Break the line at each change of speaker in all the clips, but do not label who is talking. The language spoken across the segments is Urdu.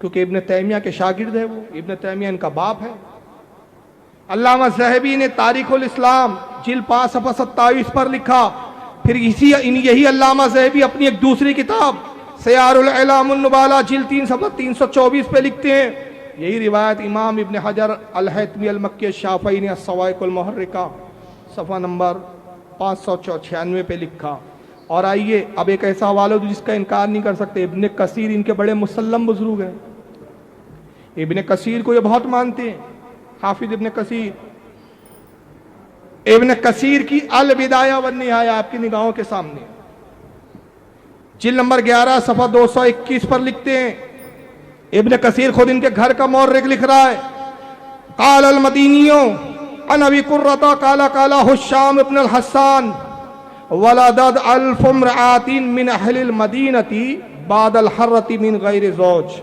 کیونکہ ابن تیمیہ کے شاگرد ہے وہ، ابن تیمیہ ان کا باپ ہے۔ علامہ ذہبی نے تاریخ الاسلام جلد 5 صفحہ 27 پر لکھا۔ پھر یہی علامہ ذہبی اپنی ایک دوسری کتاب سیار الاعلام النبالہ جلد 3 صفحہ 324 پہ لکھتے ہیں، یہی روایت امام ابن حجر الہیثمی المکی الشافعی نے الصواعق المحرکہ صفحہ نمبر 596 پہ لکھا۔ اور آئیے اب ایک ایسا حوالہ جس کا انکار نہیں کر سکتے، ابن کثیر ان کے بڑے مسلم بزرگ ہیں، ابن کثیر کو یہ بہت مانتے ہیں، حافظ ابن کثیر۔ ابن کثیر کی البدایہ والنہایہ آپ کی نگاہوں کے سامنے جلد نمبر 11 صفحہ 221 پر لکھتے ہیں، ابن کثیر خود ان کے گھر کا مورخ لکھ رہا ہے، قال المدینیوں عن ابی قرۃ قال قال حشام ابن الحسان ولدت 1000 امرأۃ من اہل المدینۃ بعد الحرۃ من غیر زوج۔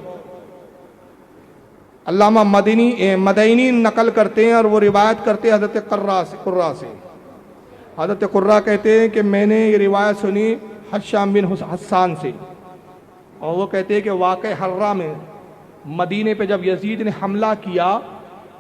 علامہ مدینی نقل کرتے ہیں اور وہ روایت کرتے ہیں حضرت قرہ سے۔ حضرت قرہ کہتے ہیں کہ میں نے یہ روایت سنی حشام بن حسان سے، اور وہ کہتے ہیں کہ واقع حرہ میں مدینے پہ جب یزید نے حملہ کیا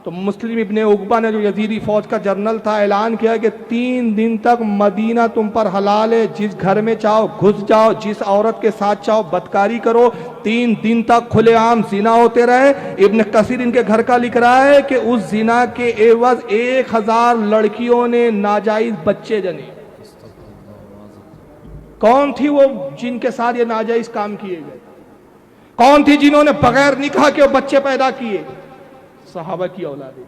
تو مسلم ابن عقبہ نے جو یزیدی فوج کا جنرل تھا اعلان کیا کہ 3 دن تک مدینہ تم پر حلال ہے، جس گھر میں چاہو گھس جاؤ، جس عورت کے ساتھ چاہو بدکاری کرو، 3 دن تک کھلے عام زنا ہوتے رہے۔ ابن کثیر ان کے گھر کا لکھ رہا ہے کہ اس زنا کے عوض 1000 لڑکیوں نے ناجائز بچے جنے۔ کون تھی وہ جن کے ساتھ یہ ناجائز کام کیے گئے؟ کون تھی جنہوں نے بغیر نکاح کے بچے پیدا کیے؟ صحابہ کی اولادیں،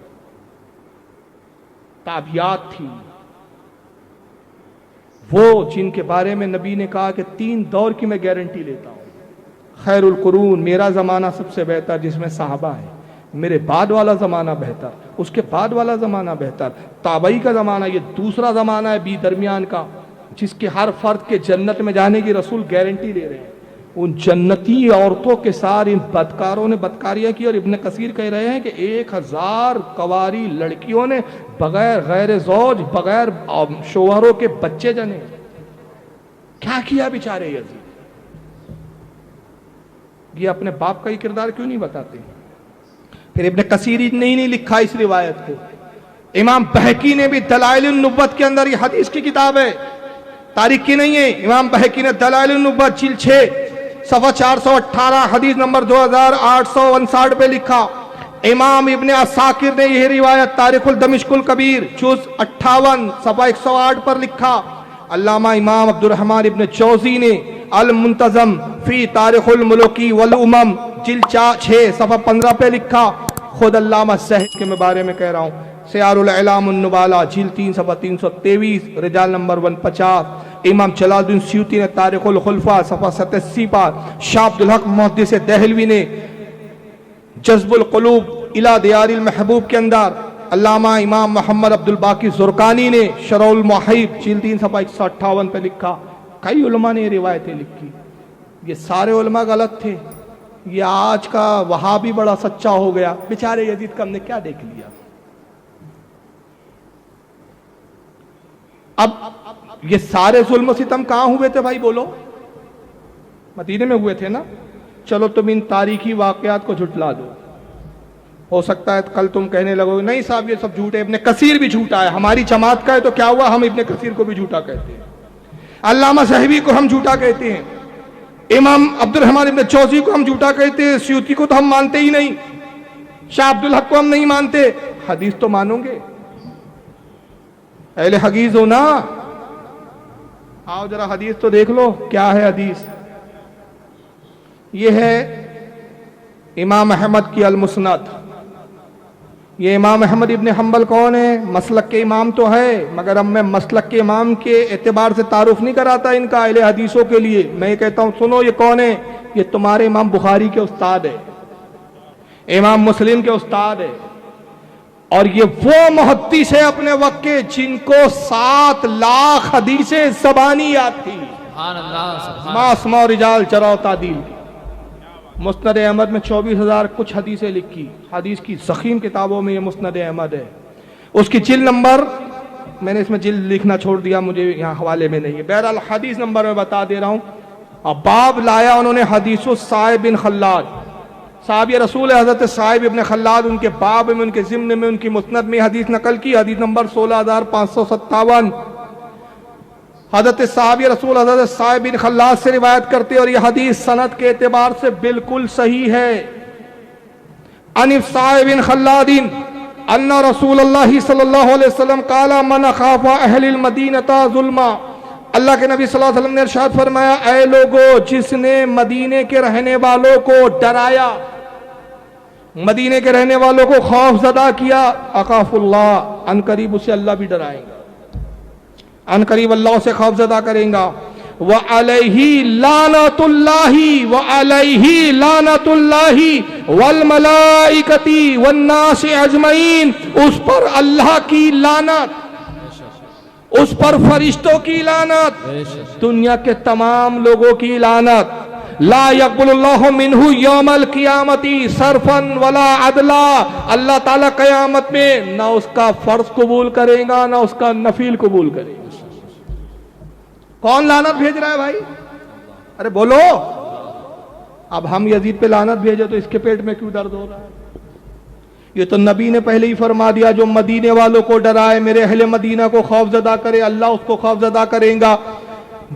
تابعیات تھی، وہ جن کے بارے میں نبی نے کہا کہ 3 دور کی میں گارنٹی لیتا ہوں، خیر القرون میرا زمانہ سب سے بہتر جس میں صحابہ ہے، میرے بعد والا زمانہ بہتر، اس کے بعد والا زمانہ بہتر، تابعی کا زمانہ یہ دوسرا زمانہ ہے بی درمیان کا، جس کے ہر فرد کے جنت میں جانے کی رسول گارنٹی لے رہے ہیں۔ ان جنتی عورتوں کے ساتھ ان بدکاروں نے بدکاریاں کی، اور ابن کثیر کہہ رہے ہیں کہ 1000 کواری لڑکیوں نے بغیر غیر زوج، بغیر شوہروں کے بچے جنے۔ کیا کیا بیچارے یزید؟ یہ اپنے باپ کا ہی کردار کیوں نہیں بتاتے؟ پھر ابن کثیر نے ہی نہیں لکھا اس روایت کو، امام بہقی نے بھی دلائل النبوت کے اندر، یہ حدیث کی کتاب ہے، تاریخ کی نہیں ہے، امام بہقی نے دلائل النبوت جلد 6 صفحہ 418 حدیث نمبر 2859 پہ لکھا۔ امام ابن عساکر نے یہ روایت تاریخ الدمشق الکبیر جز 58 صفحہ 108 پر لکھا۔ علامہ امام عبد الرحمن ابن جوزی نے المنتظم فی تاریخ الملوکی والامم جلد 6 صفحہ 15 پہ لکھا۔ خود علامہ صحیح کے بارے میں کہہ رہا ہوں، سیار الاعلام النبالہ جلد 3 صفحہ 323 رجال نمبر 150۔ امام جلال الدین سیوطی نے تاریخ الخلفاء صفحہ 87 پر، شاہ عبدالحق محدث دہلوی نے جذب القلوب الی دیار المحبوب کے اندر، علامہ امام محمد عبد الباقی زرقانی نے شرح المحیب جلد 3 صفحہ 158 پہ لکھا۔ کئی علماء نے یہ روایتیں لکھی، یہ سارے علماء غلط تھے، یہ آج کا وہابی بڑا سچا ہو گیا، بیچارے یزید کا ہم نے کیا دیکھ لیا۔ اب یہ سارے ظلم و ستم کہاں ہوئے تھے بھائی بولو؟ مدینے میں ہوئے تھے نا؟ چلو تم ان تاریخی واقعات کو جھٹلا دو، ہو سکتا ہے کل تم کہنے لگو نہیں صاحب یہ سب جھوٹ ہے، ابن کثیر بھی جھوٹا ہے، ہماری جماعت کا ہے تو کیا ہوا، ہم ابن کثیر کو بھی جھوٹا کہتے ہیں، علامہ ذہبی کو ہم جھوٹا کہتے ہیں، امام عبد الرحمن ابن جوزی کو ہم جھوٹا کہتے ہیں، سیوطی کو تو ہم مانتے ہی نہیں، شاہ عبدالحق کو ہم نہیں مانتے۔ حدیث تو مانو گے، اہل حدیث ہو نا؟ آؤ ذرا حدیث تو دیکھ لو، کیا ہے حدیث؟ یہ ہے امام احمد کی المسند۔ یہ امام احمد ابن حنبل کون ہے؟ مسلک کے امام تو ہے، مگر اب میں مسلک کے امام کے اعتبار سے تعارف نہیں کراتا ان کا اہل حدیثوں کے لیے، میں یہ کہتا ہوں سنو یہ کون ہے؟ یہ تمہارے امام بخاری کے استاد ہے، امام مسلم کے استاد ہے، اور یہ وہ محدث ہے اپنے وقت کے جن کو 7 لاکھ حدیثیں زبانی یاد تھی، ما اسماء رجال جرح و تعدیل کی۔ مسند احمد میں 24,000 کچھ حدیثیں لکھی، حدیث کی ضخیم کتابوں میں یہ مسند احمد ہے۔ اس کی جلد نمبر، میں نے اس میں جلد لکھنا چھوڑ دیا، مجھے یہاں حوالے میں نہیں ہے، بہرحال حدیث نمبر میں بتا دے رہا ہوں۔ اب باب لایا انہوں نے حدیث الصائب بن خلاد، صحابی رسول حضرت صائب ابن خلاد ان کے باب میں، ان کے ضمن میں، ان کی مسند میں حدیث نقل کی، حدیث نمبر 16557. حضرت صحابی رسول حضرت صائب بن خلاد سے روایت کرتے اور یہ حدیث سند کے اعتبار سے بالکل صحیح ہے. عن صائب بن خلاد ان رسول اللہ صلی اللہ علیہ وسلم قال من خاف اہل المدینہ ظلما. اللہ کے نبی صلی اللہ علیہ وسلم نے ارشاد فرمایا، اے لوگو جس نے مدینے کے رہنے والوں کو ڈرایا، مدینے کے رہنے والوں کو خوف زدہ کیا، اخاف اللہ، ان قریب اسے اللہ بھی ڈرائیں گا، ان قریب اللہ اسے خوف زدہ کریں گا. وعلیہ لعنت اللہ وعلیہ لعنت اللہ والملائکۃ والناس اجمعین، اس پر اللہ کی لعنت، اس پر فرشتوں کی لعنت، دنیا کے تمام لوگوں کی لعنت. لا یقبل اللہ منہ یوم القیامت صرفا ولا عدلا، اللہ تعالیٰ قیامت میں نہ اس کا فرض قبول کرے گا نہ اس کا نفل قبول کرے گا. کون لعنت بھیج رہا ہے بھائی؟ ارے بولو. اب ہم یزید پہ لعنت بھیجے تو اس کے پیٹ میں کیوں درد ہو رہا ہے؟ یہ تو نبی نے پہلے ہی فرما دیا، جو مدینے والوں کو ڈرائے، میرے اہل مدینہ کو خوف زدہ کرے، اللہ اس کو خوف زدہ کرے گا.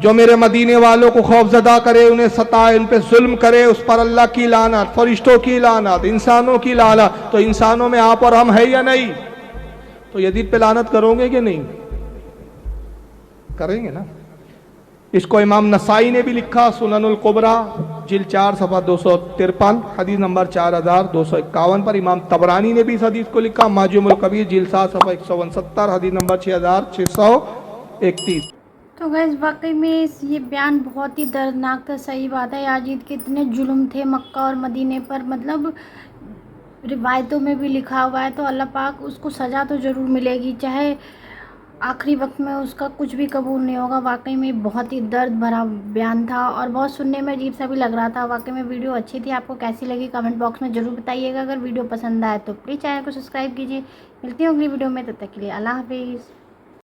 جو میرے مدینے والوں کو خوف زدہ کرے، انہیں ستائے، ان پہ ظلم کرے، اس پر اللہ کی لعنت، فرشتوں کی لعنت، انسانوں کی لعنت. تو انسانوں میں آپ اور ہم ہے یا نہیں؟ تو یزید پہ لعنت کرو گے کہ نہیں؟ کریں گے نا. اس کو امام نسائی نے بھی لکھا، سنن الکبریٰ جلد 4 صفحہ 253 حدیث نمبر 4251 پر. امام طبرانی نے بھی اس حدیث کو لکھا، معجم الکبیر جلد 7 صفحہ 169 حدیث نمبر 6631.
تو گیس واقعی میں یہ بیان بہت ہی دردناک تھا. صحیح بات ہے، یزید کے اتنے ظلم تھے مکہ اور مدینے پر، مطلب روایتوں میں بھی لکھا ہوا ہے. تو اللہ پاک اس کو سزا تو ضرور ملے گی، چاہے آخری وقت میں اس کا کچھ بھی قبول نہیں ہوگا. واقعی میں بہت ہی درد بھرا بیان تھا اور بہت سننے میں عجیب سا بھی لگ رہا تھا. واقعی میں ویڈیو اچھی تھی، آپ کو کیسی لگی کمنٹ باکس میں ضرور بتائیے گا. اگر ویڈیو پسند آئے تو پلیز چینل کو سبسکرائب کیجیے. ملتی ہوں اگلی ویڈیو میں، تب تک کے لیے اللہ حافظ.